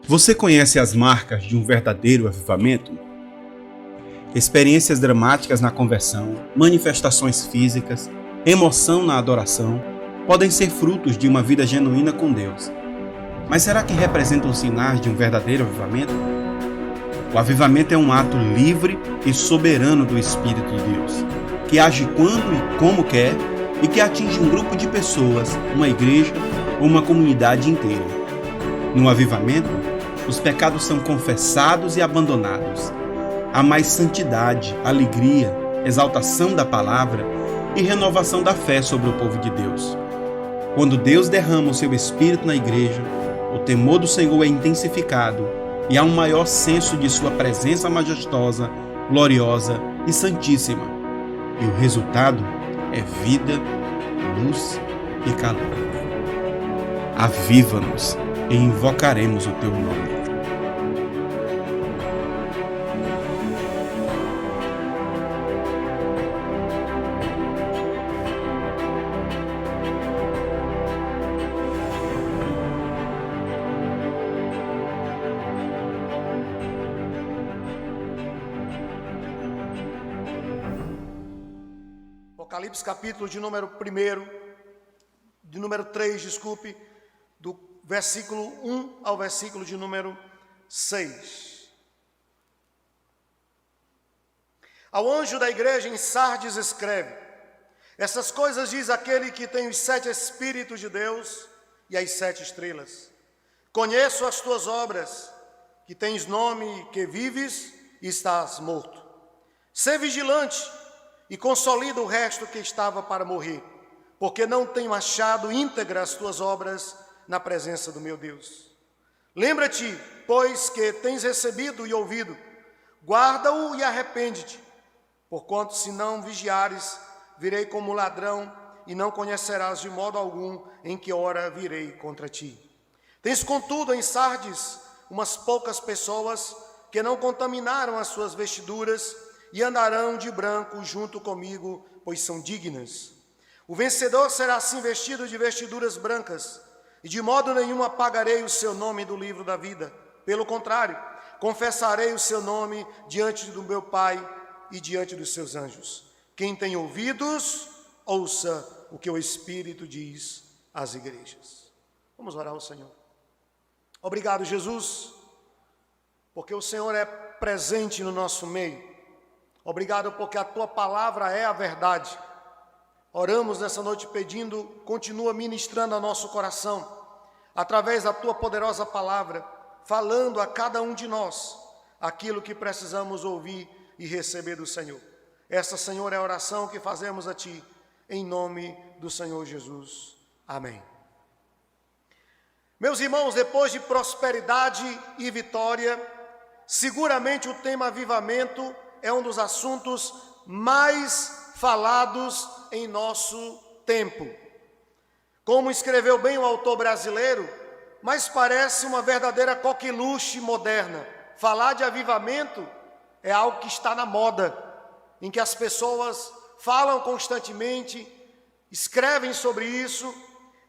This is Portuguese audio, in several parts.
Você conhece as marcas de um verdadeiro avivamento? Experiências dramáticas na conversão, manifestações físicas, emoção na adoração, podem ser frutos de uma vida genuína com Deus. Mas será que representam sinais de um verdadeiro avivamento? O avivamento é um ato livre e soberano do Espírito de Deus, que age quando e como quer e que atinge um grupo de pessoas, uma igreja ou uma comunidade inteira. No avivamento, os pecados são confessados e abandonados. Há mais santidade, alegria, exaltação da palavra e renovação da fé sobre o povo de Deus. Quando Deus derrama o seu Espírito na igreja, o temor do Senhor é intensificado e há um maior senso de sua presença majestosa, gloriosa e santíssima. E o resultado é vida, luz e calor. Aviva-nos e invocaremos o teu nome. Apocalipse capítulo de número 3, do versículo 1 ao versículo de número 6. Ao anjo da igreja em Sardes escreve: essas coisas diz aquele que tem os 7 Espíritos de Deus e as 7 estrelas. Conheço as tuas obras, que tens nome, que vives e estás morto. Sê vigilante e consolida o resto que estava para morrer, porque não tenho achado íntegras as tuas obras na presença do meu Deus. Lembra-te, pois, que tens recebido e ouvido, guarda-o e arrepende-te, porquanto se não vigiares, virei como ladrão e não conhecerás de modo algum em que hora virei contra ti. Tens, contudo, em Sardes umas poucas pessoas que não contaminaram as suas vestiduras e andarão de branco junto comigo, pois são dignas. O vencedor será assim vestido de vestiduras brancas, e de modo nenhum apagarei o seu nome do livro da vida. Pelo contrário, confessarei o seu nome diante do meu Pai e diante dos seus anjos. Quem tem ouvidos, ouça o que o Espírito diz às igrejas. Vamos orar ao Senhor. Obrigado, Jesus, porque o Senhor é presente no nosso meio. Obrigado porque a Tua palavra é a verdade. Oramos nessa noite pedindo, continua ministrando ao nosso coração, através da Tua poderosa palavra, falando a cada um de nós aquilo que precisamos ouvir e receber do Senhor. Essa, Senhor, é a oração que fazemos a Ti, em nome do Senhor Jesus. Amém. Meus irmãos, depois de prosperidade e vitória, seguramente o tema avivamento é um dos assuntos mais falados em nosso tempo. Como escreveu bem o autor brasileiro, mas parece uma verdadeira coqueluche moderna. Falar de avivamento é algo que está na moda, em que as pessoas falam constantemente, escrevem sobre isso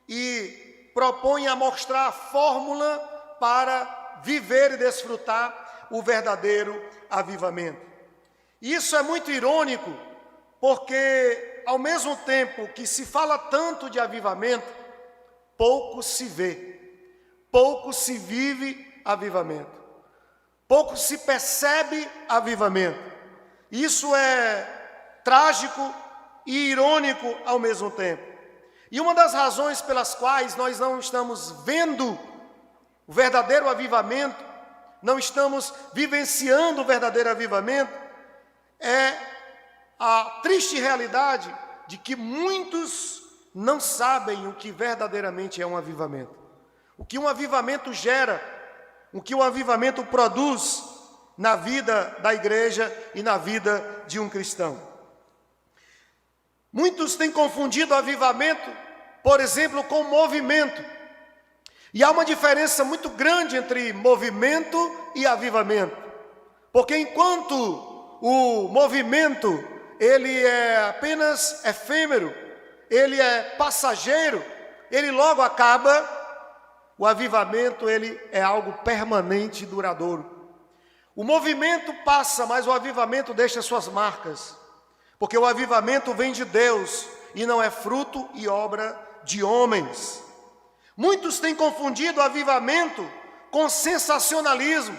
e propõem a mostrar a fórmula para viver e desfrutar o verdadeiro avivamento. Isso é muito irônico, porque ao mesmo tempo que se fala tanto de avivamento, pouco se vê, pouco se vive avivamento, pouco se percebe avivamento. Isso é trágico e irônico ao mesmo tempo. E uma das razões pelas quais nós não estamos vendo o verdadeiro avivamento, não estamos vivenciando o verdadeiro avivamento, é a triste realidade de que muitos não sabem o que verdadeiramente é um avivamento. O que um avivamento gera, o que um avivamento produz na vida da igreja e na vida de um cristão. Muitos têm confundido avivamento, por exemplo, com movimento. E há uma diferença muito grande entre movimento e avivamento. Porque enquanto o movimento, ele é apenas efêmero, ele é passageiro, ele logo acaba, O avivamento, ele é algo permanente e duradouro. O movimento passa, mas o avivamento deixa suas marcas, porque o avivamento vem de Deus e não é fruto e obra de homens. Muitos têm confundido o avivamento com sensacionalismo,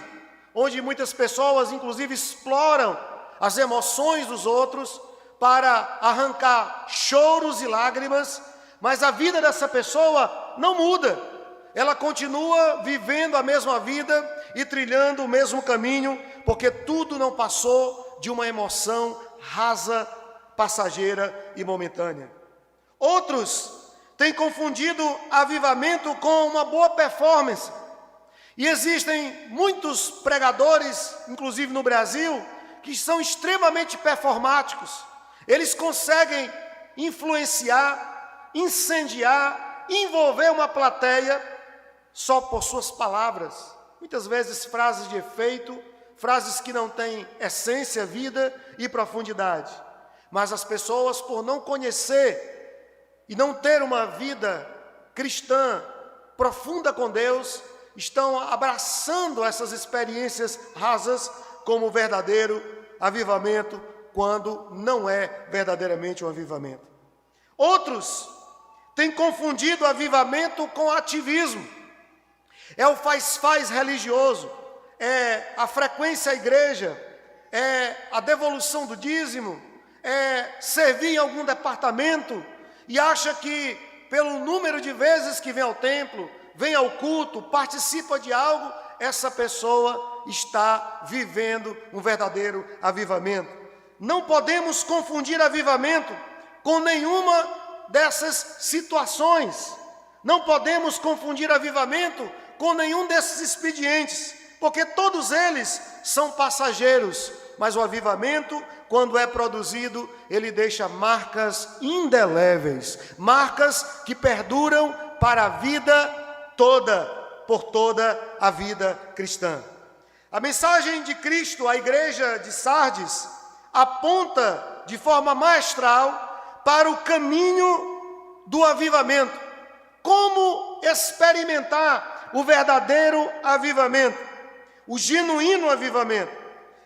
onde muitas pessoas, inclusive, exploram as emoções dos outros para arrancar choros e lágrimas, mas a vida dessa pessoa não muda. Ela continua vivendo a mesma vida e trilhando o mesmo caminho, porque tudo não passou de uma emoção rasa, passageira e momentânea. Outros têm confundido avivamento com uma boa performance. E existem muitos pregadores, inclusive no Brasil, que são extremamente performáticos. Eles conseguem influenciar, incendiar, envolver uma plateia só por suas palavras. Muitas vezes frases de efeito, frases que não têm essência, vida e profundidade. Mas as pessoas, por não conhecer e não ter uma vida cristã profunda com Deus, estão abraçando essas experiências rasas como verdadeiro avivamento, quando não é verdadeiramente um avivamento. Outros têm confundido avivamento com ativismo. É o faz-faz religioso, é a frequência à igreja, é a devolução do dízimo, é servir em algum departamento e acha que pelo número de vezes que vem ao templo, vem ao culto, participa de algo, essa pessoa está vivendo um verdadeiro avivamento. Não podemos confundir avivamento com nenhuma dessas situações. Não podemos confundir avivamento com nenhum desses expedientes, porque todos eles são passageiros, mas o avivamento, quando é produzido, ele deixa marcas indeléveis, marcas que perduram para a vida toda, por toda a vida cristã. A mensagem de Cristo à igreja de Sardes aponta de forma magistral para o caminho do avivamento. Como experimentar o verdadeiro avivamento, o genuíno avivamento.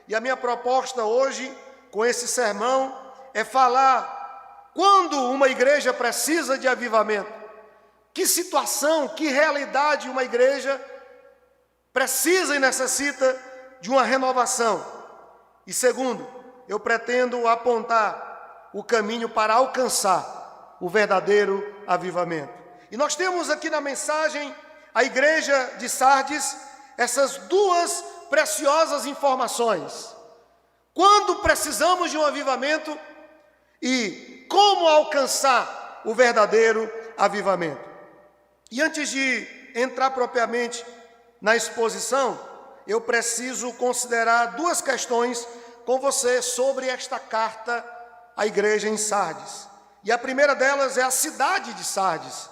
E a minha proposta hoje, com esse sermão, é falar quando uma igreja precisa de avivamento. Que situação, que realidade uma igreja precisa e necessita de uma renovação. E segundo, eu pretendo apontar o caminho para alcançar o verdadeiro avivamento. E nós temos aqui na mensagem a igreja de Sardes essas duas preciosas informações. Quando precisamos de um avivamento e como alcançar o verdadeiro avivamento. E antes de entrar propriamente na exposição, eu preciso considerar duas questões com você sobre esta carta à igreja em Sardes. E a primeira delas é a cidade de Sardes,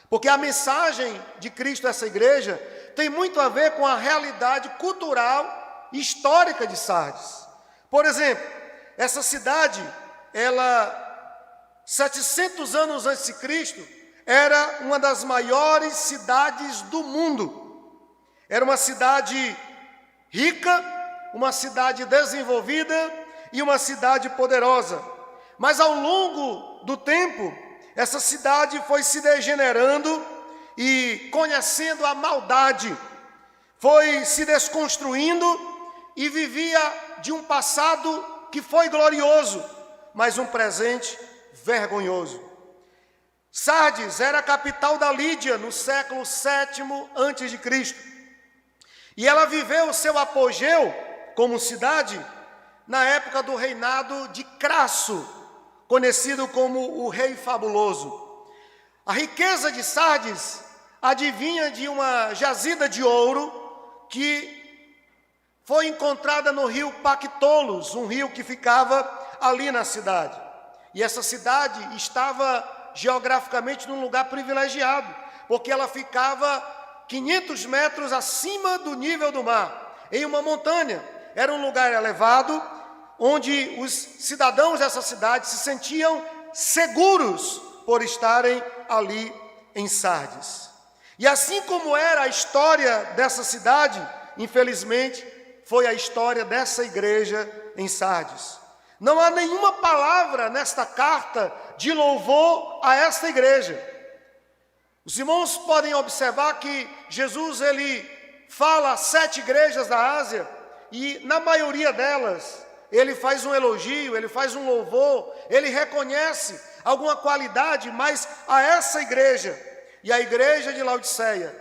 porque a mensagem de Cristo a essa igreja tem muito a ver com a realidade cultural e histórica de Sardes. Por exemplo, essa cidade, 700 anos antes de Cristo, era uma das maiores cidades do mundo. Era uma cidade rica, uma cidade desenvolvida e uma cidade poderosa. Mas ao longo do tempo, essa cidade foi se degenerando e conhecendo a maldade, foi se desconstruindo e vivia de um passado que foi glorioso, mas um presente vergonhoso. Sardes era a capital da Lídia no século 7º a.C. E ela viveu o seu apogeu como cidade na época do reinado de Crasso, conhecido como o Rei Fabuloso. A riqueza de Sardes advinha de uma jazida de ouro que foi encontrada no rio Pactolus, um rio que ficava ali na cidade. E essa cidade estava geograficamente num lugar privilegiado, porque ela ficava 500 metros acima do nível do mar, em uma montanha. Era um lugar elevado, onde os cidadãos dessa cidade se sentiam seguros por estarem ali em Sardes. E assim como era a história dessa cidade, infelizmente, foi a história dessa igreja em Sardes. Não há nenhuma palavra nesta carta de louvor a esta igreja. Os irmãos podem observar que Jesus ele fala a 7 igrejas da Ásia e na maioria delas ele faz um elogio, ele faz um louvor, ele reconhece alguma qualidade, mas a essa igreja e a igreja de Laodiceia,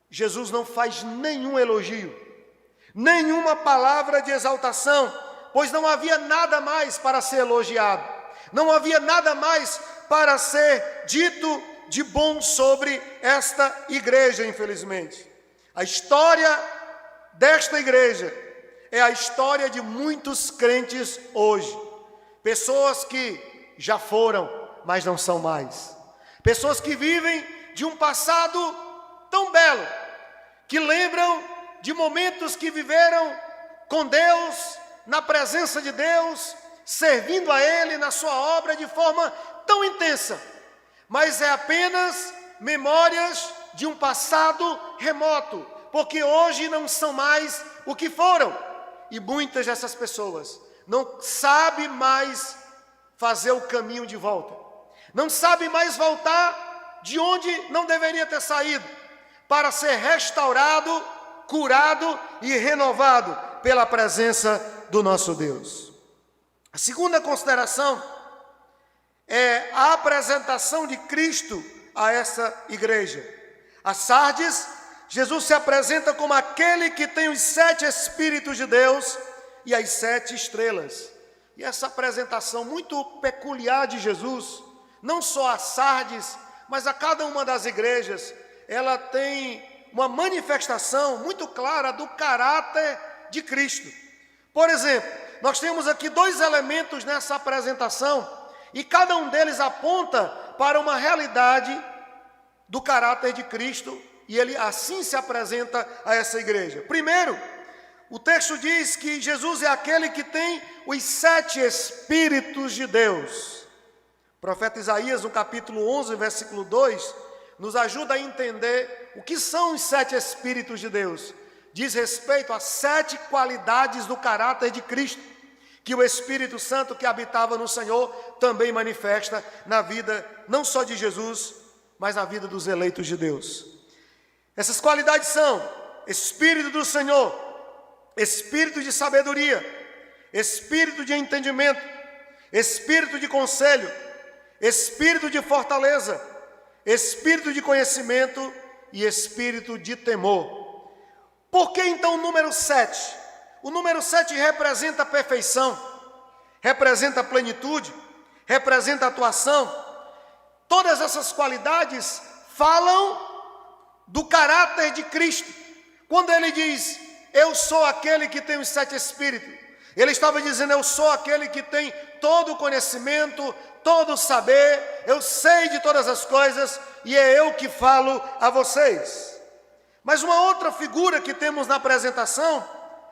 Jesus não faz nenhum elogio, nenhuma palavra de exaltação, pois não havia nada mais para ser elogiado, não havia nada mais para ser dito de bom sobre esta igreja, infelizmente. A história desta igreja é a história de muitos crentes hoje, pessoas que já foram, mas não são mais, pessoas que vivem de um passado tão belo, que lembram de momentos que viveram com Deus, na presença de Deus, servindo a Ele na sua obra de forma tão intensa, mas é apenas memórias de um passado remoto, porque hoje não são mais o que foram, e muitas dessas pessoas não sabem mais fazer o caminho de volta, não sabem mais voltar de onde não deveria ter saído, para ser restaurado, curado e renovado pela presença do nosso Deus. A segunda consideração é a apresentação de Cristo a essa igreja. A Sardes, Jesus se apresenta como aquele que tem os 7 Espíritos de Deus e as 7 estrelas. E essa apresentação muito peculiar de Jesus, não só a Sardes, mas a cada uma das igrejas, ela tem uma manifestação muito clara do caráter de Cristo. Por exemplo, nós temos aqui 2 elementos nessa apresentação, e cada um deles aponta para uma realidade do caráter de Cristo, e ele assim se apresenta a essa igreja. Primeiro, o texto diz que Jesus é aquele que tem os 7 Espíritos de Deus. O profeta Isaías, no capítulo 11, versículo 2, nos ajuda a entender o que são os 7 Espíritos de Deus. Diz respeito a 7 qualidades do caráter de Cristo, que o Espírito Santo que habitava no Senhor também manifesta na vida não só de Jesus, mas na vida dos eleitos de Deus. Essas qualidades são Espírito do Senhor, Espírito de sabedoria, Espírito de entendimento, Espírito de conselho, Espírito de fortaleza, Espírito de conhecimento e Espírito de temor. Por que então o número 7? O número 7 representa a perfeição, representa a plenitude, representa a atuação. Todas essas qualidades falam do caráter de Cristo. Quando ele diz, eu sou aquele que tem os 7 Espíritos, ele estava dizendo, eu sou aquele que tem todo o conhecimento, todo o saber, eu sei de todas as coisas e é eu que falo a vocês. Mas uma outra figura que temos na apresentação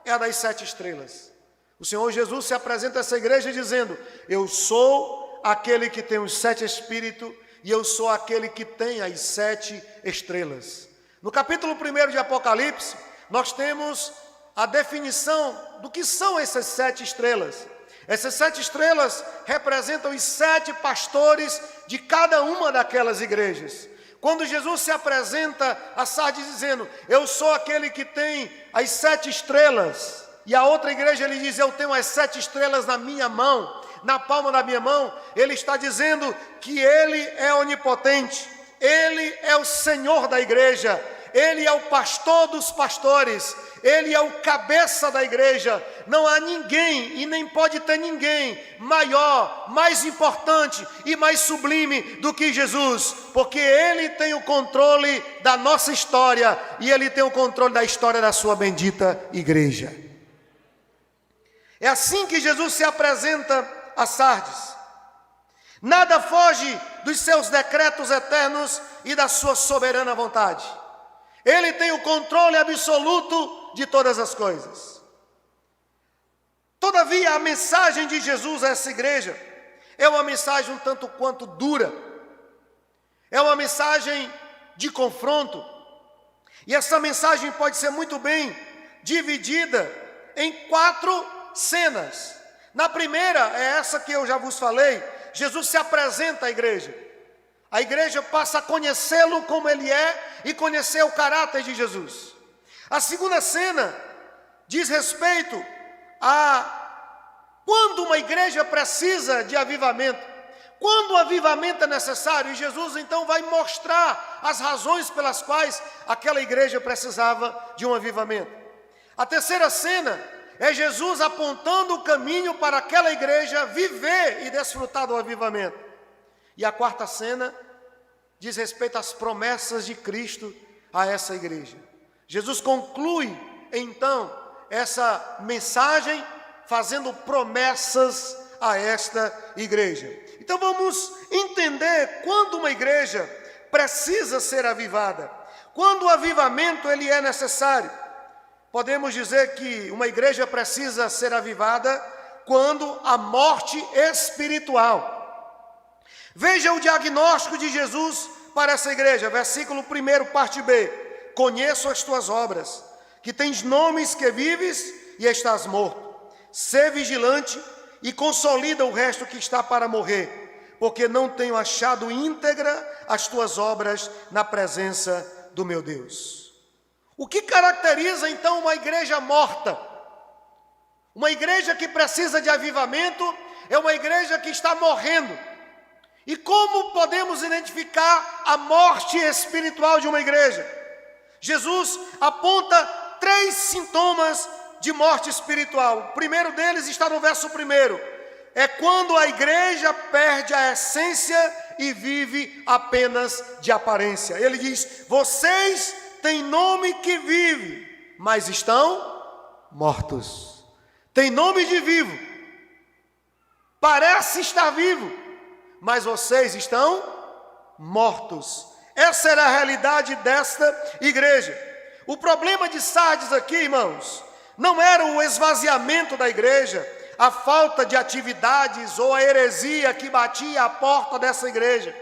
é a das 7 estrelas. O Senhor Jesus se apresenta a essa igreja dizendo, eu sou aquele que tem os 7 Espíritos e eu sou aquele que tem as 7 estrelas. No capítulo 1 de Apocalipse, nós temos a definição do que são essas 7 estrelas. Essas 7 estrelas representam os 7 pastores de cada uma daquelas igrejas. Quando Jesus se apresenta a Sardes dizendo, eu sou aquele que tem as 7 estrelas, e a outra igreja ele diz, eu tenho as 7 estrelas na minha mão, na palma da minha mão, ele está dizendo que ele é onipotente, ele é o Senhor da igreja, ele é o pastor dos pastores, ele é o cabeça da igreja. Não há ninguém e nem pode ter ninguém maior, mais importante e mais sublime do que Jesus, porque ele tem o controle da nossa história e ele tem o controle da história da sua bendita igreja. É assim que Jesus se apresenta a Sardes. Nada foge dos seus decretos eternos e da sua soberana vontade. Ele tem o controle absoluto de todas as coisas. Todavia, a mensagem de Jesus a essa igreja é uma mensagem um tanto quanto dura. É uma mensagem de confronto. E essa mensagem pode ser muito bem dividida em 4 cenas. Na primeira, é essa que eu já vos falei, Jesus se apresenta à igreja. A igreja passa a conhecê-lo como ele é e conhecer o caráter de Jesus. A segunda cena diz respeito a quando uma igreja precisa de avivamento, quando o avivamento é necessário, e Jesus então vai mostrar as razões pelas quais aquela igreja precisava de um avivamento. A terceira cena é Jesus apontando o caminho para aquela igreja viver e desfrutar do avivamento. E a quarta cena diz respeito às promessas de Cristo a essa igreja. Jesus conclui então essa mensagem fazendo promessas a esta igreja. Então vamos entender quando uma igreja precisa ser avivada, quando o avivamento ele é necessário. Podemos dizer que uma igreja precisa ser avivada quando a morte espiritual. Veja o diagnóstico de Jesus para essa igreja, versículo 1, parte B. Conheço as tuas obras, que tens nomes que vives e estás morto. Sê vigilante e consolida o resto que está para morrer, porque não tenho achado íntegra as tuas obras na presença do meu Deus. O que caracteriza então uma igreja morta? Uma igreja que precisa de avivamento é uma igreja que está morrendo. E como podemos identificar a morte espiritual de uma igreja? Jesus aponta 3 sintomas de morte espiritual. O primeiro deles está no verso 1. É quando a igreja perde a essência e vive apenas de aparência. Ele diz: vocês têm nome que vive, mas estão mortos. Tem nome de vivo, parece estar vivo, mas vocês estão mortos. Essa era a realidade desta igreja. O problema de Sardes aqui, irmãos, não era o esvaziamento da igreja, a falta de atividades ou a heresia que batia à porta dessa igreja.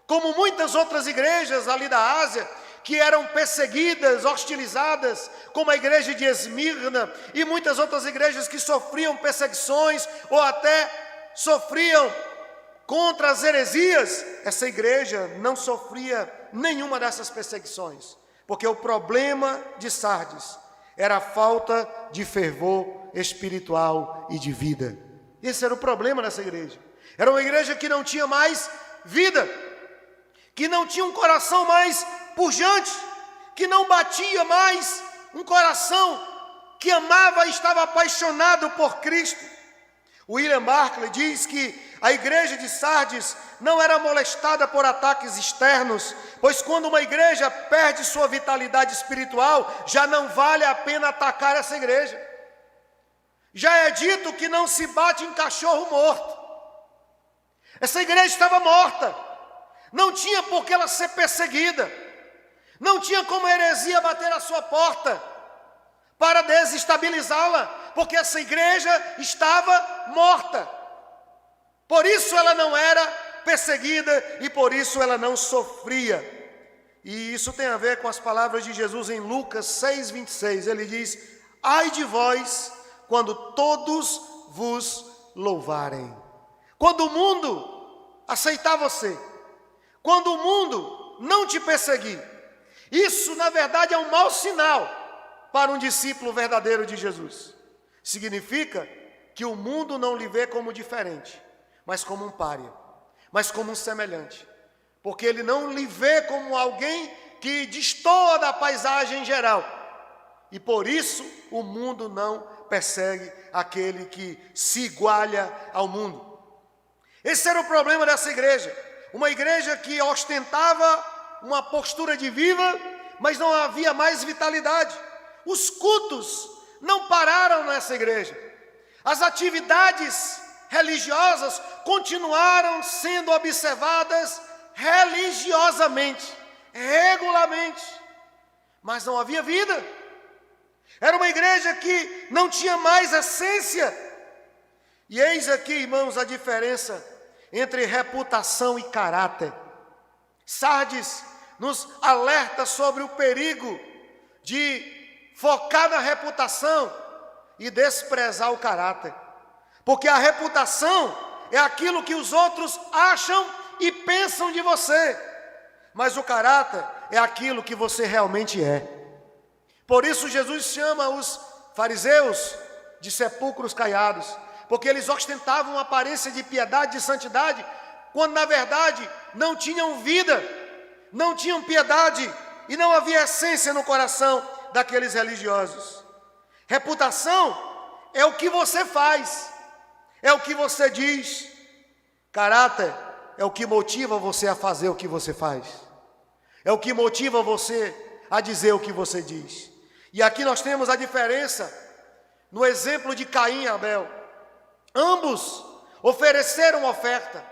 Como muitas outras igrejas ali da Ásia, que eram perseguidas, hostilizadas, como a igreja de Esmirna e muitas outras igrejas que sofriam perseguições ou até sofriam contra as heresias, essa igreja não sofria nenhuma dessas perseguições, porque o problema de Sardes era a falta de fervor espiritual e de vida. Esse era o problema dessa igreja. Era uma igreja que não tinha mais vida, que não tinha um coração mais pujante, que não batia mais um coração que amava e estava apaixonado por Cristo. William Barclay diz que a igreja de Sardes não era molestada por ataques externos, pois quando uma igreja perde sua vitalidade espiritual, já não vale a pena atacar essa igreja. Já é dito que não se bate em cachorro morto. Essa igreja estava morta, não tinha por que ela ser perseguida, não tinha como a heresia bater à sua porta para desestabilizá-la, porque essa igreja estava morta. Por isso ela não era perseguida e por isso ela não sofria. E isso tem a ver com as palavras de Jesus em Lucas 6,26. Ele diz: ai de vós quando todos vos louvarem. Quando o mundo aceitar você, quando o mundo não te perseguir, isso na verdade é um mau sinal para um discípulo verdadeiro de Jesus. Significa que o mundo não lhe vê como diferente, mas como um pária, mas como um semelhante, porque ele não lhe vê como alguém que destoa da paisagem geral, e por isso o mundo não persegue aquele que se iguala ao mundo. Esse era o problema dessa igreja, uma igreja que ostentava uma postura de viva, mas não havia mais vitalidade. Os cultos não pararam nessa igreja, as atividades religiosas continuaram sendo observadas religiosamente, regularmente, mas não havia vida. Era uma igreja que não tinha mais essência. E eis aqui, irmãos, a diferença entre reputação e caráter. Sardes nos alerta sobre o perigo de focar na reputação e desprezar o caráter. Porque a reputação é aquilo que os outros acham e pensam de você, mas o caráter é aquilo que você realmente é. Por isso Jesus chama os fariseus de sepulcros caiados, porque eles ostentavam uma aparência de piedade, de santidade, quando na verdade não tinham vida, não tinham piedade e não havia essência no coração daqueles religiosos. Reputação é o que você faz, é o que você diz. Caráter é o que motiva você a fazer o que você faz, é o que motiva você a dizer o que você diz. E aqui nós temos a diferença no exemplo de Caim e Abel. Ambos ofereceram oferta,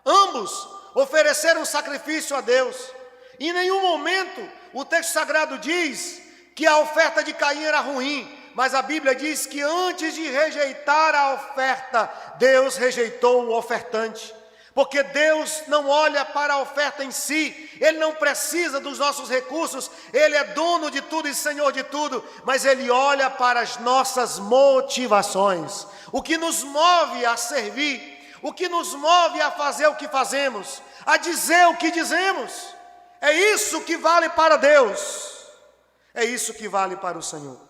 ambos ofereceram sacrifício a Deus. Em nenhum momento o texto sagrado diz que a oferta de Caim era ruim, mas a Bíblia diz que antes de rejeitar a oferta, Deus rejeitou o ofertante. Porque Deus não olha para a oferta em si, Ele não precisa dos nossos recursos, Ele é dono de tudo e Senhor de tudo, mas Ele olha para as nossas motivações, o que nos move a servir, o que nos move a fazer o que fazemos, a dizer o que dizemos. É isso que vale para Deus, é isso que vale para o Senhor.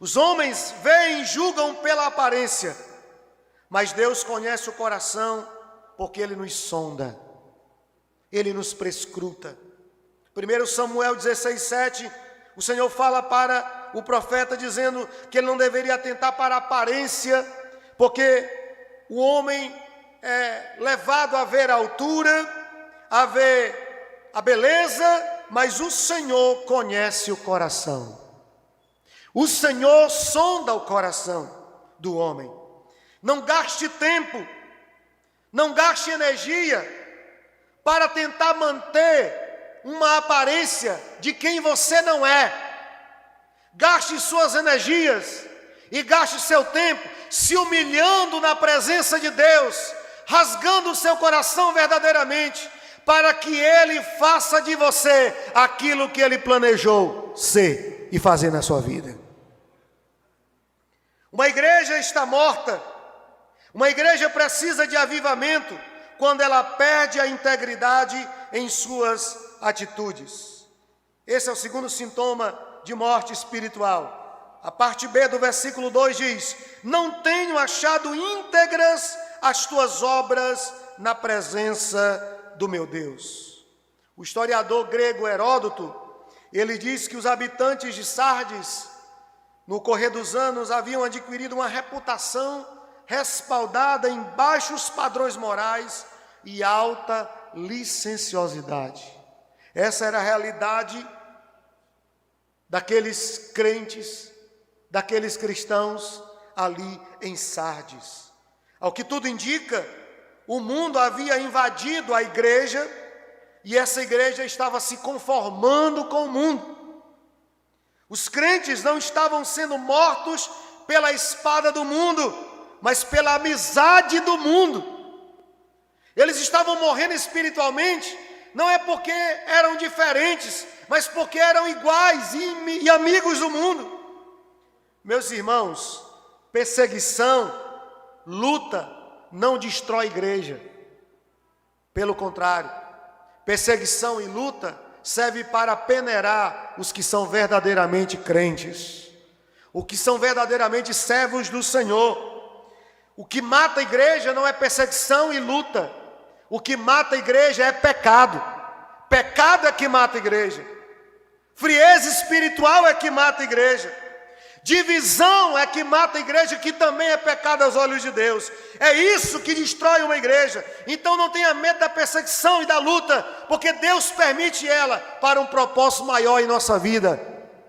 Os homens veem e julgam pela aparência, mas Deus conhece o coração, porque Ele nos sonda, Ele nos prescruta. 1 Samuel 16:7, o Senhor fala para o profeta dizendo que ele não deveria atentar para a aparência, porque o homem é levado a ver a altura, a ver a beleza, mas o Senhor conhece o coração. O Senhor sonda o coração do homem. Não gaste tempo, não gaste energia para tentar manter uma aparência de quem você não é. Gaste suas energias e gaste seu tempo se humilhando na presença de Deus, rasgando o seu coração verdadeiramente, para que Ele faça de você aquilo que Ele planejou ser e fazer na sua vida. Uma igreja está morta. Uma igreja precisa de avivamento quando ela perde a integridade em suas atitudes. Esse é o segundo sintoma de morte espiritual. A parte B do versículo 2 diz: não tenho achado íntegras as tuas obras na presença do meu Deus. O historiador grego Heródoto, ele diz que os habitantes de Sardes, no correr dos anos, haviam adquirido uma reputação respaldada em baixos padrões morais e alta licenciosidade. Essa era a realidade daqueles crentes, daqueles cristãos ali em Sardes. Ao que tudo indica, o mundo havia invadido a igreja e essa igreja estava se conformando com o mundo. Os crentes não estavam sendo mortos pela espada do mundo, mas pela amizade do mundo. Eles estavam morrendo espiritualmente, não é porque eram diferentes, mas porque eram iguais e amigos do mundo. Meus irmãos, perseguição, luta, não destrói igreja. Pelo contrário, perseguição e luta serve para peneirar os que são verdadeiramente crentes, os que são verdadeiramente servos do Senhor. O que mata a igreja não é perseguição e luta. O que mata a igreja é pecado. Pecado é que mata a igreja. Frieza espiritual é que mata a igreja. Divisão é que mata a igreja, que também é pecado aos olhos de Deus. É isso que destrói uma igreja. Então não tenha medo da perseguição e da luta, porque Deus permite ela para um propósito maior em nossa vida.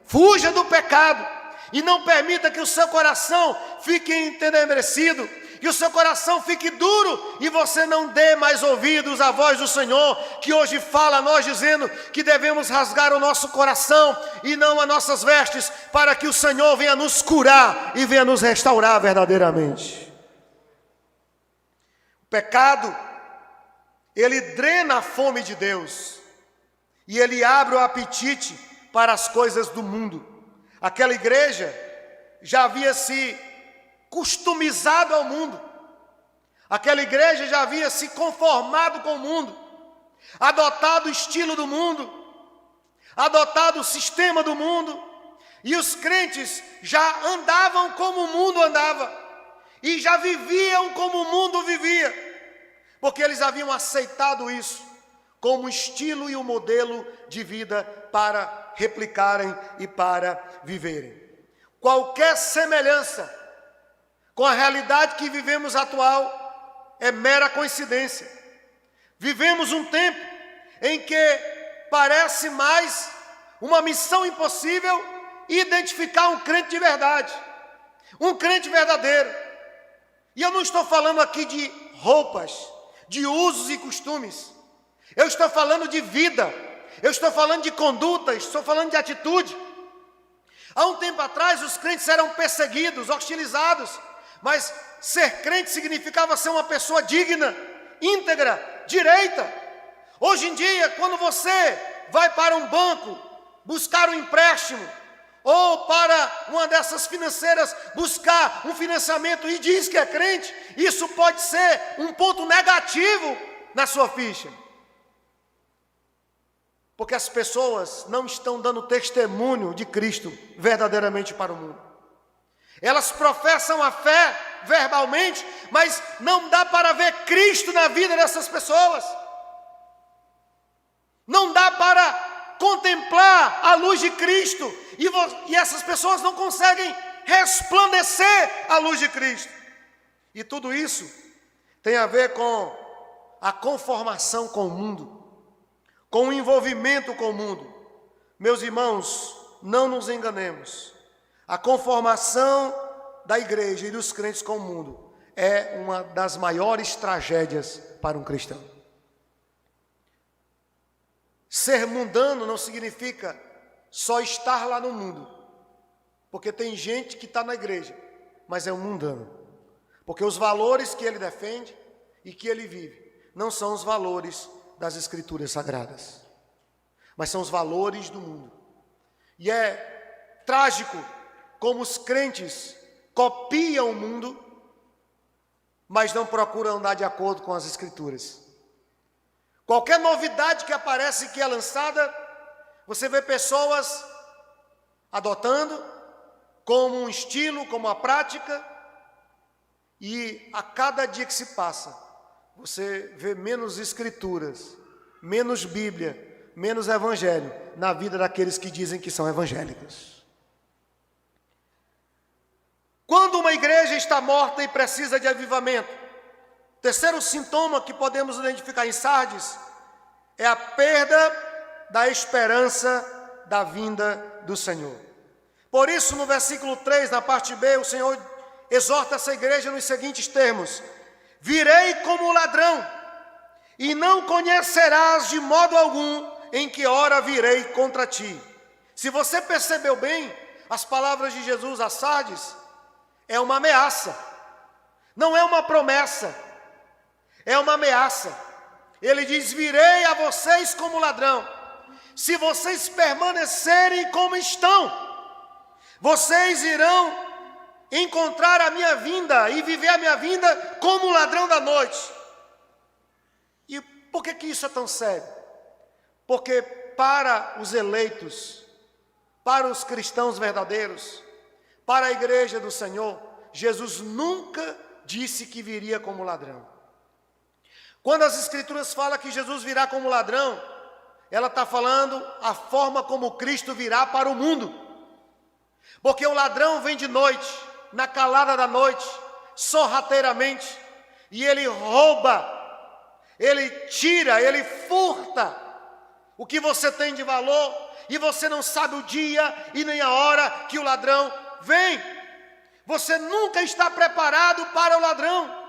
Fuja do pecado e não permita que o seu coração fique entenebrecido, que o seu coração fique duro e você não dê mais ouvidos à voz do Senhor, que hoje fala a nós dizendo que devemos rasgar o nosso coração e não as nossas vestes, para que o Senhor venha nos curar e venha nos restaurar verdadeiramente. O pecado, ele drena a fome de Deus. e ele abre o apetite para as coisas do mundo. Aquela igreja já havia se customizado ao mundo. Aquela igreja já havia se conformado com o mundo, adotado o estilo do mundo, adotado o sistema do mundo, e os crentes já andavam como o mundo andava, e já viviam como o mundo vivia, porque eles haviam aceitado isso como estilo e o modelo de vida para replicarem e para viverem. Qualquer semelhança com a realidade que vivemos atual é mera coincidência. Vivemos um tempo em que parece mais uma missão impossível identificar um crente de verdade, um crente verdadeiro. E eu não estou falando aqui de roupas, de usos e costumes. Eu estou falando de vida, eu estou falando de conduta, estou falando de atitude. Há um tempo atrás os crentes eram perseguidos, hostilizados, mas ser crente significava ser uma pessoa digna, íntegra, direita. Hoje em dia, quando você vai para um banco buscar um empréstimo, ou para uma dessas financeiras buscar um financiamento e diz que é crente, isso pode ser um ponto negativo na sua ficha. Porque as pessoas não estão dando testemunho de Cristo verdadeiramente para o mundo. Elas professam a fé verbalmente, mas não dá para ver Cristo na vida dessas pessoas. Não dá para contemplar a luz de Cristo, e essas pessoas não conseguem resplandecer a luz de Cristo. E tudo isso tem a ver com a conformação com o mundo, com o envolvimento com o mundo. Meus irmãos, não nos enganemos. A conformação da igreja e dos crentes com o mundo é uma das maiores tragédias para um cristão. Ser mundano não significa só estar lá no mundo, porque tem gente que está na igreja, mas é um mundano, porque os valores que ele defende e que ele vive não são os valores das Escrituras Sagradas, mas são os valores do mundo. E é trágico como os crentes copiam o mundo, mas não procuram andar de acordo com as Escrituras. Qualquer novidade que aparece, que é lançada, você vê pessoas adotando como um estilo, como uma prática, e a cada dia que se passa, você vê menos Escrituras, menos Bíblia, menos Evangelho na vida daqueles que dizem que são evangélicos. Quando uma igreja está morta e precisa de avivamento, terceiro sintoma que podemos identificar em Sardes é a perda da esperança da vinda do Senhor. Por isso, no versículo 3, na parte B, o Senhor exorta essa igreja nos seguintes termos: virei como ladrão, e não conhecerás de modo algum em que hora virei contra ti. Se você percebeu bem, as palavras de Jesus a Sardes é uma ameaça, não é uma promessa, é uma ameaça. Ele diz: virei a vocês como ladrão. Se vocês permanecerem como estão, vocês irão encontrar a minha vinda e viver a minha vinda como ladrão da noite. E por que isso é tão sério? Porque para os eleitos, para os cristãos verdadeiros, para a igreja do Senhor, Jesus nunca disse que viria como ladrão. Quando as Escrituras falam que Jesus virá como ladrão, ela está falando a forma como Cristo virá para o mundo. Porque o ladrão vem de noite, na calada da noite, sorrateiramente, e ele rouba, ele tira, ele furta o que você tem de valor, e você não sabe o dia e nem a hora que o ladrão vem. Você nunca está preparado para o ladrão.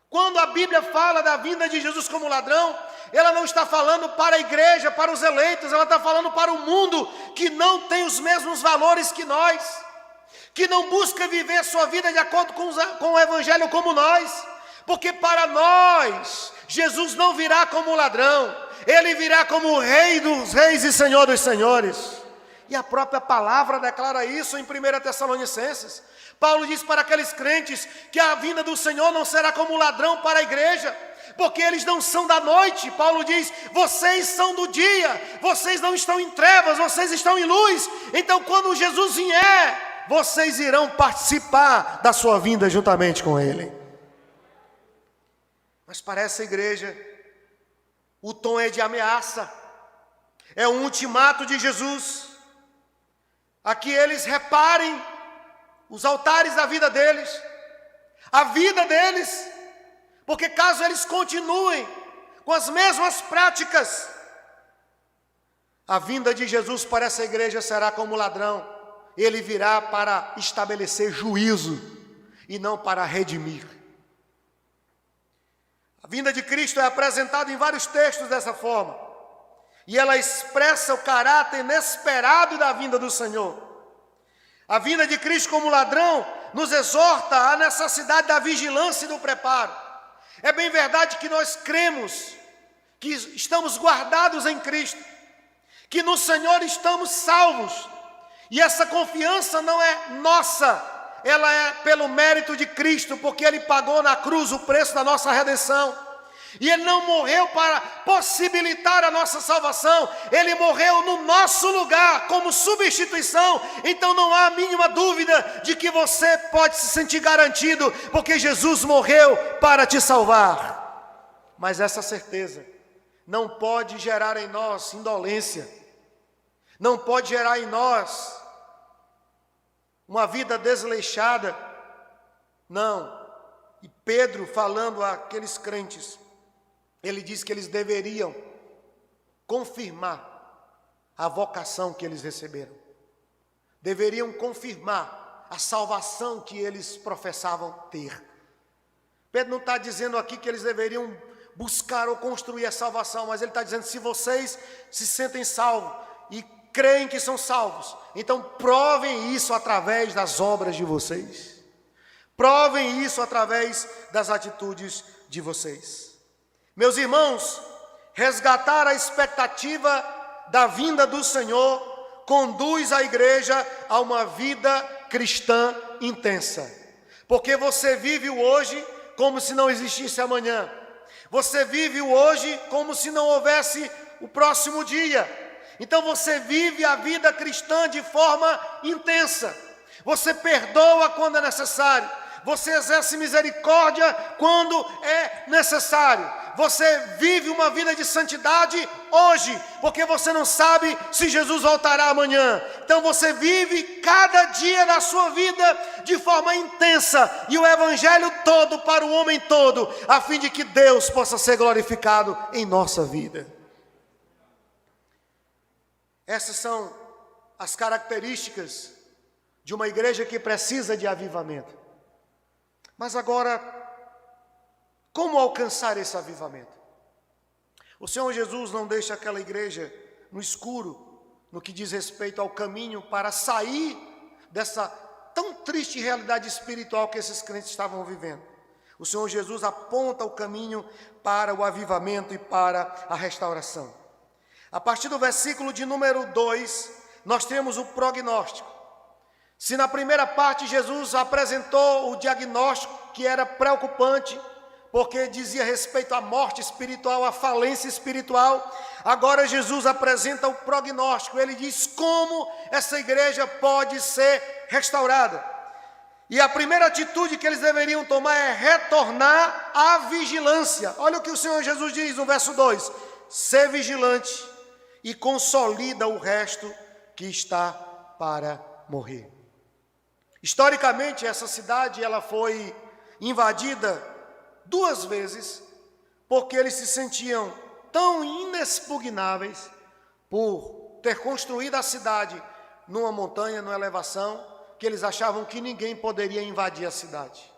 Quando a Bíblia fala da vinda de Jesus como ladrão, ela não está falando para a igreja, para os eleitos, ela está falando para o mundo que não tem os mesmos valores que nós, que não busca viver a sua vida de acordo com o Evangelho como nós, porque para nós, Jesus não virá como ladrão, Ele virá como o Rei dos Reis e Senhor dos Senhores. E a própria palavra declara isso em 1 Tessalonicenses. Paulo diz para aqueles crentes que a vinda do Senhor não será como ladrão para a igreja, porque eles não são da noite. Paulo diz: vocês são do dia, vocês não estão em trevas, vocês estão em luz. Então quando Jesus vier, vocês irão participar da sua vinda juntamente com Ele. Mas para essa igreja, o tom é de ameaça, é um ultimato de Jesus, a que eles reparem os altares da vida deles, a vida deles, porque caso eles continuem com as mesmas práticas, a vinda de Jesus para essa igreja será como ladrão. Ele virá para estabelecer juízo e não para redimir. A vinda de Cristo é apresentada em vários textos dessa forma, e ela expressa o caráter inesperado da vinda do Senhor. A vinda de Cristo como ladrão nos exorta à necessidade da vigilância e do preparo. É bem verdade que nós cremos que estamos guardados em Cristo, que no Senhor estamos salvos, e essa confiança não é nossa, ela é pelo mérito de Cristo, porque Ele pagou na cruz o preço da nossa redenção. E Ele não morreu para possibilitar a nossa salvação, Ele morreu no nosso lugar como substituição. Então não há a mínima dúvida de que você pode se sentir garantido, porque Jesus morreu para te salvar. Mas essa certeza não pode gerar em nós indolência, não pode gerar em nós uma vida desleixada, não. E Pedro, falando àqueles crentes, ele diz que eles deveriam confirmar a vocação que eles receberam. Deveriam confirmar a salvação que eles professavam ter. Pedro não está dizendo aqui que eles deveriam buscar ou construir a salvação, mas ele está dizendo: se vocês se sentem salvos e creem que são salvos, então provem isso através das obras de vocês. Provem isso através das atitudes de vocês. Meus irmãos, resgatar a expectativa da vinda do Senhor conduz a igreja a uma vida cristã intensa. Porque você vive o hoje como se não existisse amanhã. Você vive o hoje como se não houvesse o próximo dia. Então você vive a vida cristã de forma intensa. Você perdoa quando é necessário. Você exerce misericórdia quando é necessário. Você vive uma vida de santidade hoje, porque você não sabe se Jesus voltará amanhã. Então você vive cada dia da sua vida de forma intensa, e o evangelho todo para o homem todo, a fim de que Deus possa ser glorificado em nossa vida. Essas são as características de uma igreja que precisa de avivamento. Mas agora, como alcançar esse avivamento? O Senhor Jesus não deixa aquela igreja no escuro, no que diz respeito ao caminho para sair dessa tão triste realidade espiritual que esses crentes estavam vivendo. O Senhor Jesus aponta o caminho para o avivamento e para a restauração. A partir do versículo de número 2, nós temos o prognóstico. Se na primeira parte Jesus apresentou o diagnóstico, que era preocupante, porque dizia respeito à morte espiritual, à falência espiritual, agora Jesus apresenta o prognóstico. Ele diz como essa igreja pode ser restaurada. E a primeira atitude que eles deveriam tomar é retornar à vigilância. Olha o que o Senhor Jesus diz no verso 2: ser vigilante e consolida o resto que está para morrer. Historicamente, essa cidade ela foi invadida 2 vezes, porque eles se sentiam tão inexpugnáveis por ter construído a cidade numa montanha, numa elevação, que eles achavam que ninguém poderia invadir a cidade.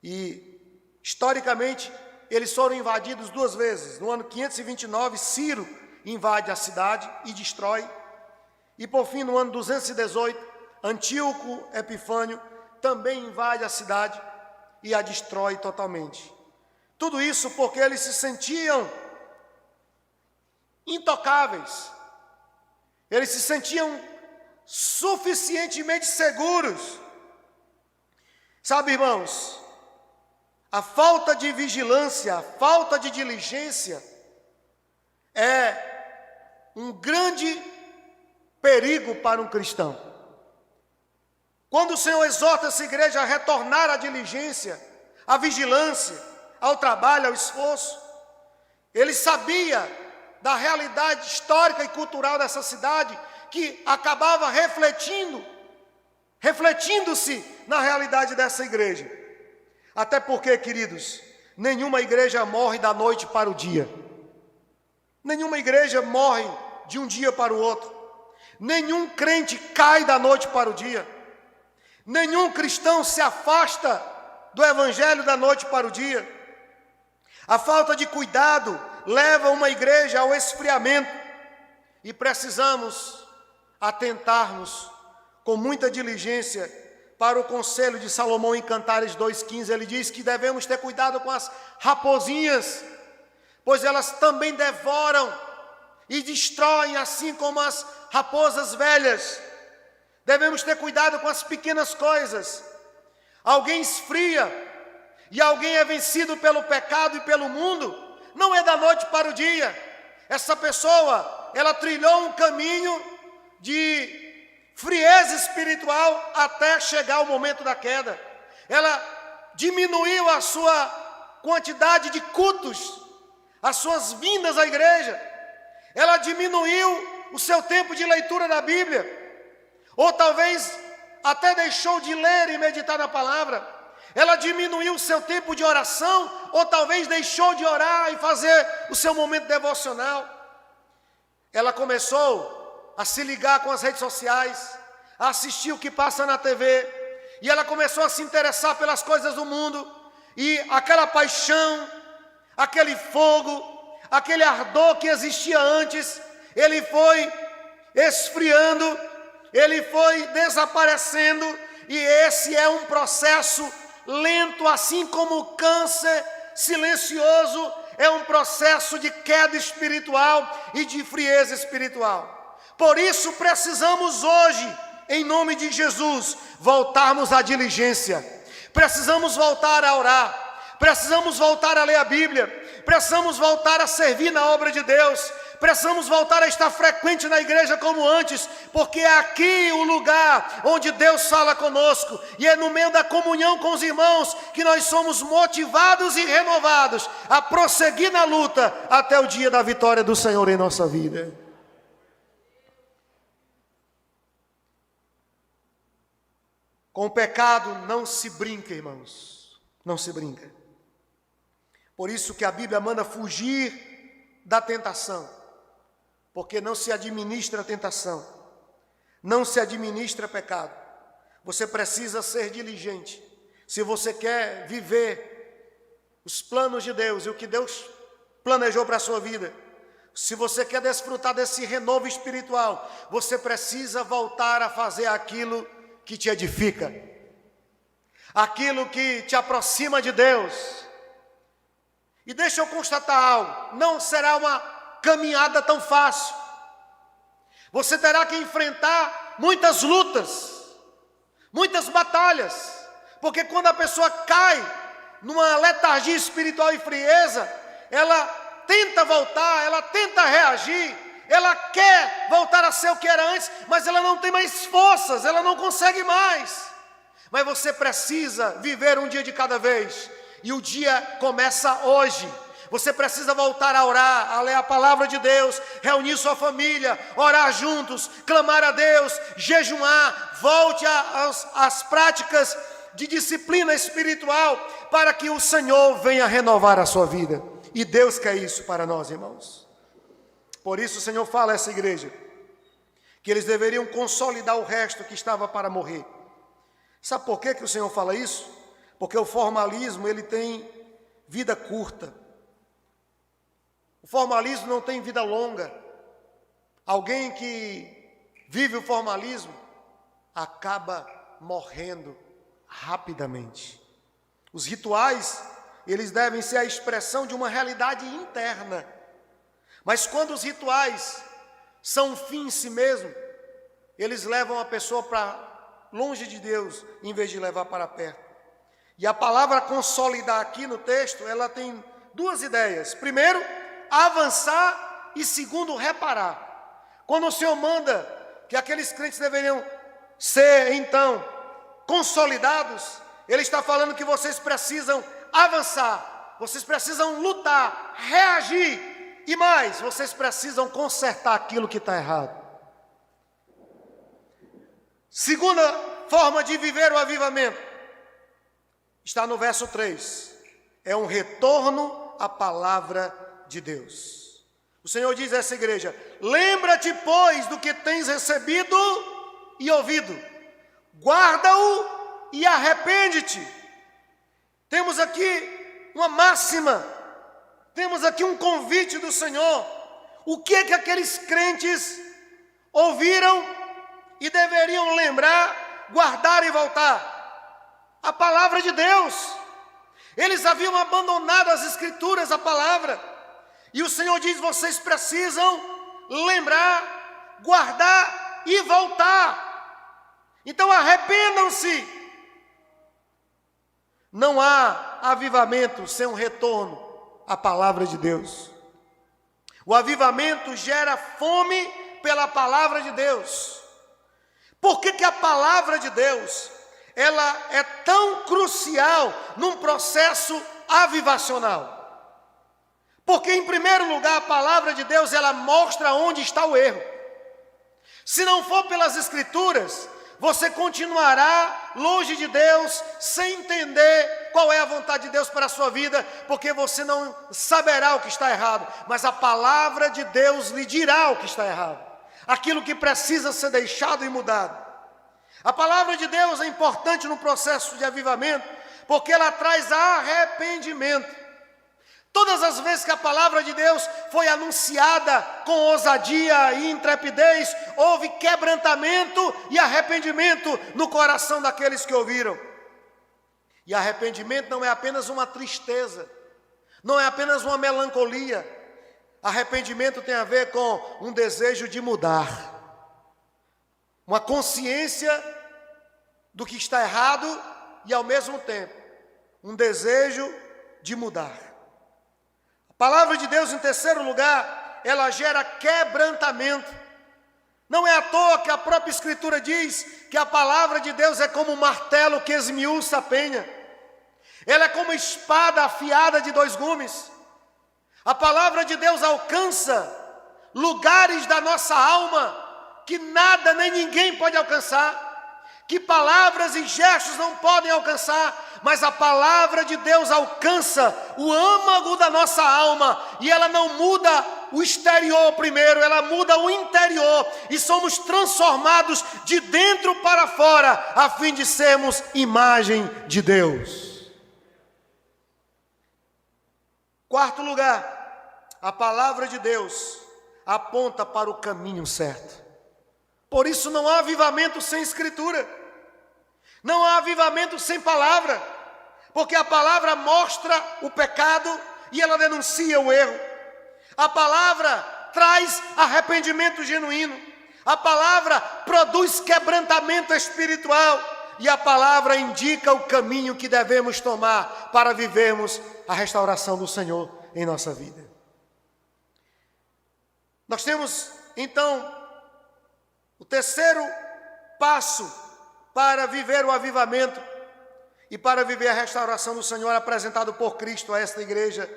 E, historicamente, eles foram invadidos 2 vezes. No ano 529, Ciro invade a cidade e destrói. E, por fim, no ano 218, Antíoco Epifânio também invade a cidade e a destrói totalmente. Tudo isso porque eles se sentiam intocáveis. Eles se sentiam suficientemente seguros. Sabe, irmãos, a falta de vigilância, a falta de diligência é um grande perigo para um cristão. Quando o Senhor exorta essa igreja a retornar à diligência, à vigilância, ao trabalho, ao esforço, ele sabia da realidade histórica e cultural dessa cidade, que acabava refletindo-se na realidade dessa igreja. Até porque, queridos, nenhuma igreja morre da noite para o dia. Nenhuma igreja morre de um dia para o outro. Nenhum crente cai da noite para o dia. Nenhum cristão se afasta do evangelho da noite para o dia. A falta de cuidado leva uma igreja ao esfriamento e precisamos atentarmos com muita diligência para o conselho de Salomão em Cantares 2,15. Ele diz que devemos ter cuidado com as rapozinhas, pois elas também devoram e destroem, assim como as raposas velhas. Devemos ter cuidado com as pequenas coisas. Alguém esfria e alguém é vencido pelo pecado e pelo mundo, não é da noite para o dia. Essa pessoa, ela trilhou um caminho de frieza espiritual até chegar o momento da queda. Ela diminuiu a sua quantidade de cultos, as suas vindas à igreja. Ela diminuiu o seu tempo de leitura da Bíblia. Ou talvez até deixou de ler e meditar na palavra. Ela diminuiu o seu tempo de oração, ou talvez deixou de orar e fazer o seu momento devocional. Ela começou a se ligar com as redes sociais, a assistir o que passa na TV, e ela começou a se interessar pelas coisas do mundo, e aquela paixão, aquele fogo, aquele ardor que existia antes, ele foi esfriando, ele foi desaparecendo, e esse é um processo lento, assim como o câncer silencioso é um processo de queda espiritual e de frieza espiritual. Por isso precisamos hoje, em nome de Jesus, voltarmos à diligência. Precisamos voltar a orar, precisamos voltar a ler a Bíblia, precisamos voltar a servir na obra de Deus, precisamos voltar a estar frequente na igreja como antes, porque é aqui o lugar onde Deus fala conosco, e é no meio da comunhão com os irmãos que nós somos motivados e renovados a prosseguir na luta até o dia da vitória do Senhor em nossa vida. Com o pecado não se brinca, irmãos, não se brinca. Por isso que a Bíblia manda fugir da tentação. Porque não se administra tentação, não se administra pecado. Você precisa ser diligente. Se você quer viver os planos de Deus e o que Deus planejou para a sua vida, se você quer desfrutar desse renovo espiritual, você precisa voltar a fazer aquilo que te edifica, aquilo que te aproxima de Deus. E deixa eu constatar algo: não será uma caminhada tão fácil. Você terá que enfrentar muitas lutas, muitas batalhas, porque quando a pessoa cai numa letargia espiritual e frieza, ela tenta voltar, ela tenta reagir, ela quer voltar a ser o que era antes, mas ela não tem mais forças, ela não consegue mais. Mas você precisa viver um dia de cada vez, e o dia começa hoje. Você precisa voltar a orar, a ler a palavra de Deus, reunir sua família, orar juntos, clamar a Deus, jejuar. Volte às práticas de disciplina espiritual para que o Senhor venha renovar a sua vida. E Deus quer isso para nós, irmãos. Por isso o Senhor fala a essa igreja que eles deveriam consolidar o resto que estava para morrer. Sabe por que o Senhor fala isso? Porque o formalismo, ele tem vida curta. O formalismo não tem vida longa. Alguém que vive o formalismo acaba morrendo rapidamente. Os rituais, eles devem ser a expressão de uma realidade interna. Mas quando os rituais são um fim em si mesmo, eles levam a pessoa para longe de Deus, em vez de levar para perto. E a palavra consolidar aqui no texto, ela tem duas ideias. Primeiro, avançar, e segundo, reparar. Quando o Senhor manda que aqueles crentes deveriam ser, então, consolidados, Ele está falando que vocês precisam avançar, vocês precisam lutar, reagir, e mais, vocês precisam consertar aquilo que está errado. Segunda forma de viver o avivamento está no verso 3. É um retorno à palavra de Deus. O Senhor diz a essa igreja: lembra-te, pois, do que tens recebido e ouvido, guarda-o e arrepende-te. Temos aqui uma máxima, temos aqui um convite do Senhor. O que aqueles crentes ouviram e deveriam lembrar, guardar e voltar? A palavra de Deus. Eles haviam abandonado as Escrituras, a palavra. E o Senhor diz: vocês precisam lembrar, guardar e voltar. Então arrependam-se. Não há avivamento sem um retorno à palavra de Deus. O avivamento gera fome pela palavra de Deus. Por que a palavra de Deus ela é tão crucial num processo avivacional? Porque, em primeiro lugar, a palavra de Deus, ela mostra onde está o erro. Se não for pelas Escrituras, você continuará longe de Deus, sem entender qual é a vontade de Deus para a sua vida, porque você não saberá o que está errado. Mas a palavra de Deus lhe dirá o que está errado, aquilo que precisa ser deixado e mudado. A palavra de Deus é importante no processo de avivamento, porque ela traz arrependimento. Todas as vezes que a palavra de Deus foi anunciada com ousadia e intrepidez, houve quebrantamento e arrependimento no coração daqueles que ouviram. E arrependimento não é apenas uma tristeza, não é apenas uma melancolia. Arrependimento tem a ver com um desejo de mudar, uma consciência do que está errado e, ao mesmo tempo, um desejo de mudar. A palavra de Deus, em terceiro lugar, ela gera quebrantamento. Não é à toa que a própria Escritura diz que a palavra de Deus é como um martelo que esmiuça a penha. Ela é como espada afiada de 2 gumes. A palavra de Deus alcança lugares da nossa alma que nada nem ninguém pode alcançar, que palavras e gestos não podem alcançar, mas a palavra de Deus alcança o âmago da nossa alma, e ela não muda o exterior primeiro, ela muda o interior, e somos transformados de dentro para fora, a fim de sermos imagem de Deus. Quarto lugar, a palavra de Deus aponta para o caminho certo. Por isso não há avivamento sem Escritura, não há avivamento sem palavra, porque a palavra mostra o pecado e ela denuncia o erro. A palavra traz arrependimento genuíno, a palavra produz quebrantamento espiritual e a palavra indica o caminho que devemos tomar para vivermos a restauração do Senhor em nossa vida. Nós temos então o terceiro passo para viver o avivamento e para viver a restauração do Senhor apresentado por Cristo a esta igreja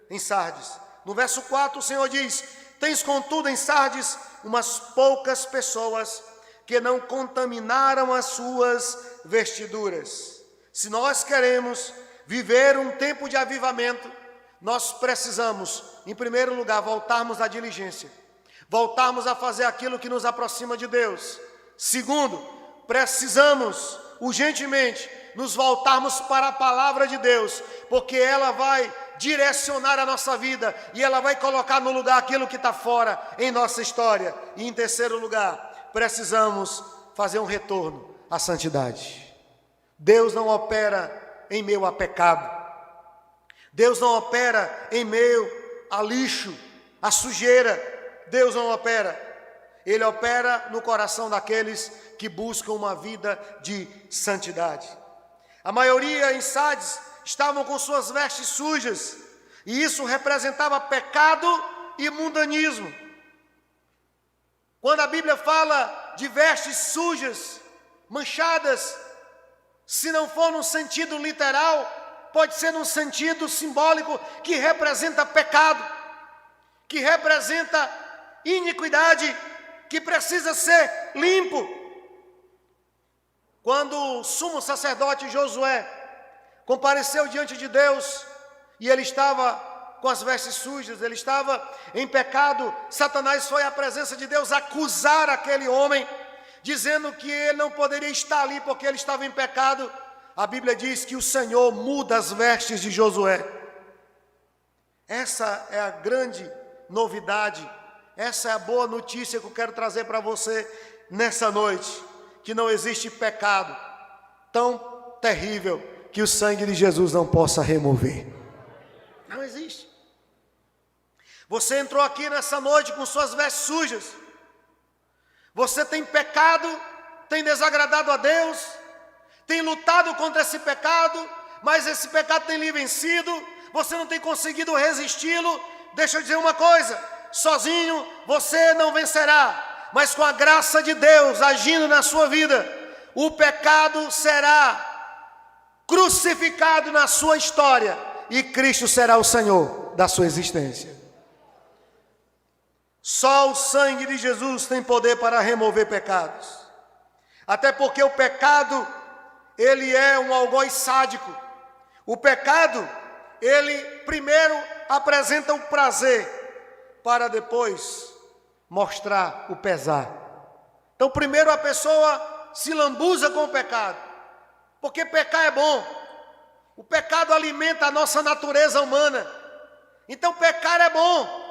em Sardes. No verso 4 o Senhor diz: tens contudo em Sardes umas poucas pessoas que não contaminaram as suas vestiduras. Se nós queremos viver um tempo de avivamento, nós precisamos, em primeiro lugar, voltarmos à diligência, voltarmos a fazer aquilo que nos aproxima de Deus. Segundo, precisamos urgentemente nos voltarmos para a palavra de Deus, porque ela vai direcionar a nossa vida e ela vai colocar no lugar aquilo que está fora em nossa história. E em terceiro lugar, precisamos fazer um retorno à santidade. Deus não opera em meio a pecado, Deus não opera em meio a lixo, a sujeira, Deus não opera. Ele opera no coração daqueles que buscam uma vida de santidade. A maioria em Sardes estavam com suas vestes sujas, e isso representava pecado e mundanismo. Quando a Bíblia fala de vestes sujas, manchadas, se não for num sentido literal, pode ser num sentido simbólico que representa pecado, que representa iniquidade, que precisa ser limpo. Quando o sumo sacerdote Josué compareceu diante de Deus e ele estava com as vestes sujas, ele estava em pecado, Satanás foi à presença de Deus acusar aquele homem, dizendo que ele não poderia estar ali porque ele estava em pecado. A Bíblia diz que o Senhor muda as vestes de Josué. Essa é a grande novidade, essa é a boa notícia que eu quero trazer para você nessa noite, que não existe pecado tão terrível que o sangue de Jesus não possa remover. Não existe. Você entrou aqui nessa noite com suas vestes sujas. Você tem pecado, tem desagradado a Deus, tem lutado contra esse pecado, mas esse pecado tem lhe vencido, você não tem conseguido resisti-lo. Deixa eu dizer uma coisa, sozinho você não vencerá, mas com a graça de Deus agindo na sua vida, o pecado será crucificado na sua história e Cristo será o Senhor da sua existência. Só o sangue de Jesus tem poder para remover pecados. Até porque o pecado, ele é um algoz sádico. O pecado, ele primeiro apresenta o prazer, para depois mostrar o pesar. Então primeiro a pessoa se lambuza com o pecado, porque pecar é bom. O pecado alimenta a nossa natureza humana. Então pecar é bom.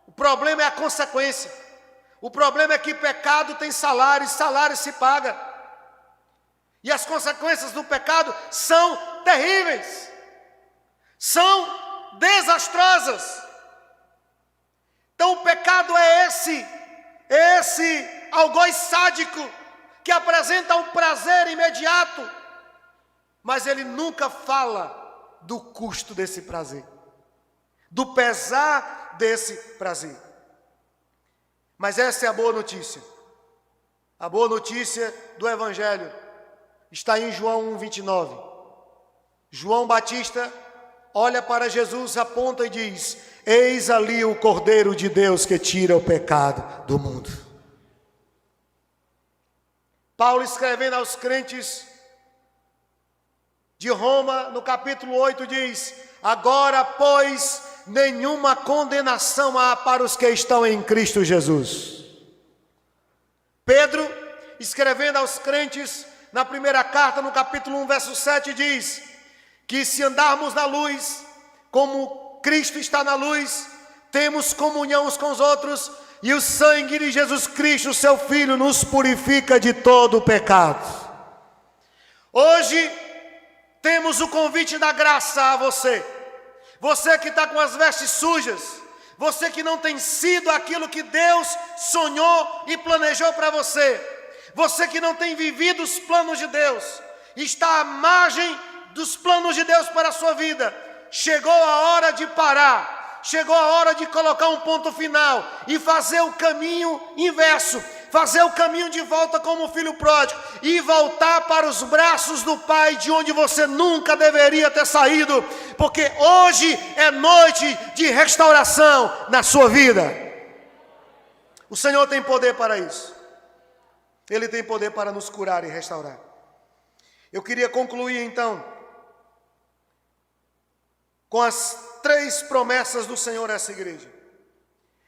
O problema é a consequência. O problema é que pecado tem salário, e salário se paga. E as consequências do pecado são terríveis, são desastrosas. Então o pecado é esse algoz sádico que apresenta um prazer imediato, mas ele nunca fala do custo desse prazer, do pesar desse prazer. Mas essa é a boa notícia. A boa notícia do Evangelho está em João 1:29. João Batista olha para Jesus, aponta e diz: eis ali o Cordeiro de Deus que tira o pecado do mundo. Paulo, escrevendo aos crentes de Roma, no capítulo 8, diz: agora, pois, nenhuma condenação há para os que estão em Cristo Jesus. Pedro, escrevendo aos crentes na primeira carta, no capítulo 1, verso 7, diz que se andarmos na luz, como Cristo está na luz, temos comunhão uns com os outros, e o sangue de Jesus Cristo, seu Filho, nos purifica de todo o pecado. Hoje temos o convite da graça a você. Você que está com as vestes sujas, você que não tem sido aquilo que Deus sonhou e planejou para você, você que não tem vivido os planos de Deus, está à margem dos planos de Deus para a sua vida. Chegou a hora de parar, chegou a hora de colocar um ponto final e fazer o caminho inverso, fazer o caminho de volta como o filho pródigo e voltar para os braços do Pai, de onde você nunca deveria ter saído, porque hoje é noite de restauração na sua vida. O Senhor tem poder para isso. Ele tem poder para nos curar e restaurar. Eu queria concluir então com as 3 promessas do Senhor a essa igreja.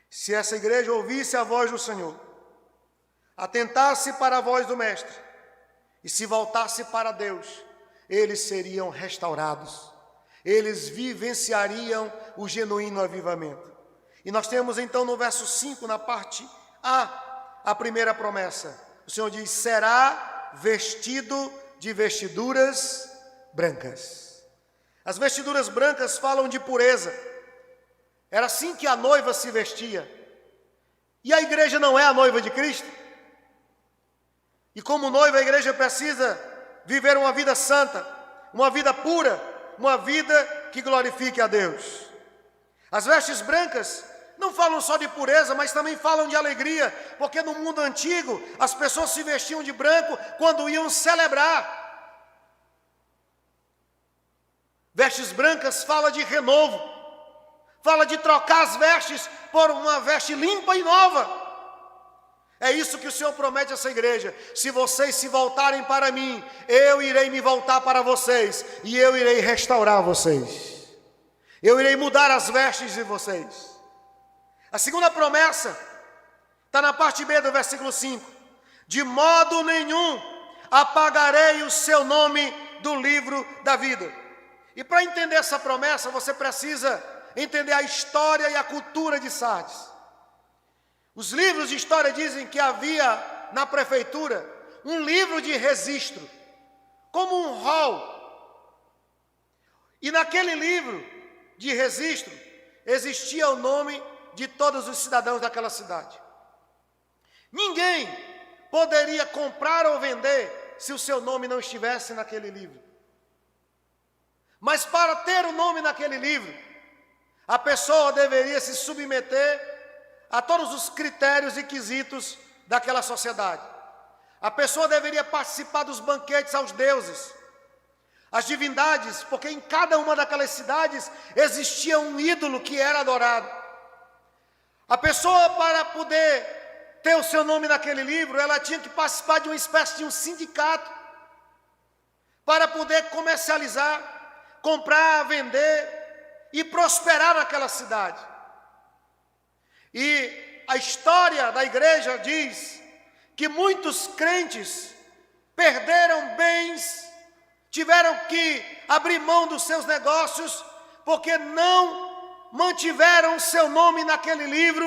Se essa igreja ouvisse a voz do Senhor, atentasse para a voz do Mestre e se voltasse para Deus, eles seriam restaurados, eles vivenciariam o genuíno avivamento. E nós temos então no verso 5, na parte a primeira promessa. O Senhor diz: será vestido de vestiduras brancas. As vestiduras brancas falam de pureza, Era assim que a noiva se vestia. E a igreja não é a noiva de Cristo? E como noiva, a igreja precisa viver uma vida santa, uma vida pura, uma vida que glorifique a Deus. As vestes brancas não falam só de pureza, mas também falam de alegria, porque no mundo antigo as pessoas se vestiam de branco quando iam celebrar. Vestes brancas fala de renovo, fala de trocar as vestes por uma veste limpa e nova. É isso que o Senhor promete a essa igreja: se vocês se voltarem para mim, eu irei me voltar para vocês, e eu irei restaurar vocês, eu irei mudar as vestes de vocês. A segunda promessa está na parte B do versículo 5: de modo nenhum apagarei o seu nome do livro da vida. E para entender essa promessa, você precisa entender a história e a cultura de Sardes. Os livros de história dizem que havia na prefeitura um livro de registro, como um rol. E naquele livro de registro existia o nome de todos os cidadãos daquela cidade. Ninguém poderia comprar ou vender se o seu nome não estivesse naquele livro. Mas para ter o nome naquele livro, a pessoa deveria se submeter a todos os critérios e quesitos daquela sociedade. A pessoa deveria participar dos banquetes aos deuses, às divindades, porque em cada uma daquelas cidades existia um ídolo que era adorado. A pessoa, para poder ter o seu nome naquele livro, ela tinha que participar de uma espécie de um sindicato, para poder comercializar, comprar, vender e prosperar naquela cidade. E a história da igreja diz que muitos crentes perderam bens, tiveram que abrir mão dos seus negócios, porque não mantiveram o seu nome naquele livro,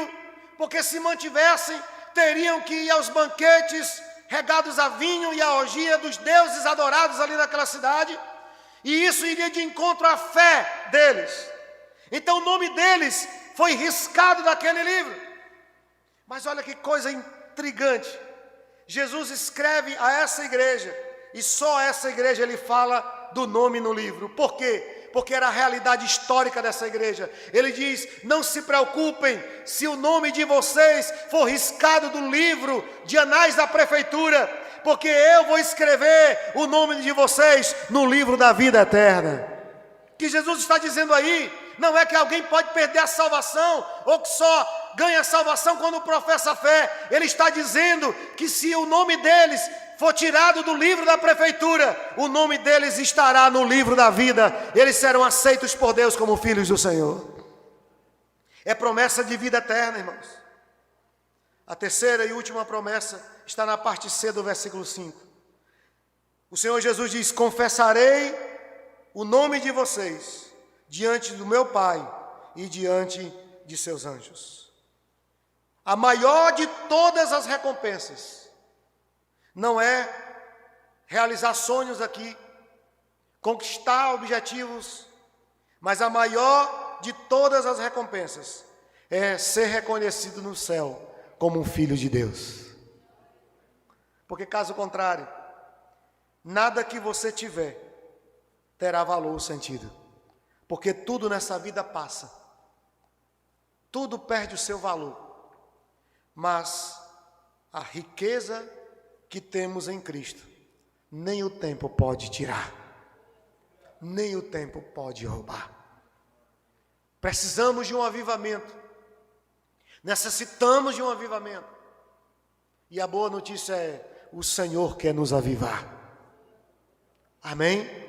porque se mantivessem, teriam que ir aos banquetes regados a vinho e a orgia dos deuses adorados ali naquela cidade, e isso iria de encontro à fé deles. Então o nome deles foi riscado daquele livro. Mas olha que coisa intrigante. Jesus escreve a essa igreja, e só a essa igreja ele fala do nome no livro. Por quê? Porque era a realidade histórica dessa igreja. Ele diz: não se preocupem se o nome de vocês for riscado do livro de anais da prefeitura, porque eu vou escrever o nome de vocês no livro da vida eterna. O que Jesus está dizendo aí não é que alguém pode perder a salvação, ou que só ganha a salvação quando professa a fé. Ele está dizendo que se o nome deles for tirado do livro da prefeitura, o nome deles estará no livro da vida. Eles serão aceitos por Deus como filhos do Senhor. É promessa de vida eterna, irmãos. A terceira e última promessa está na parte C do versículo 5. O Senhor Jesus diz: confessarei o nome de vocês diante do meu Pai e diante de seus anjos. A maior de todas as recompensas não é realizar sonhos aqui, conquistar objetivos, mas a maior de todas as recompensas é ser reconhecido no céu como um filho de Deus. Porque caso contrário, nada que você tiver terá valor ou sentido. Porque tudo nessa vida passa. Tudo perde o seu valor. Mas a riqueza que temos em Cristo, nem o tempo pode tirar. Nem o tempo pode roubar. Precisamos de um avivamento. Necessitamos de um avivamento. E a boa notícia é: o Senhor quer nos avivar. Amém?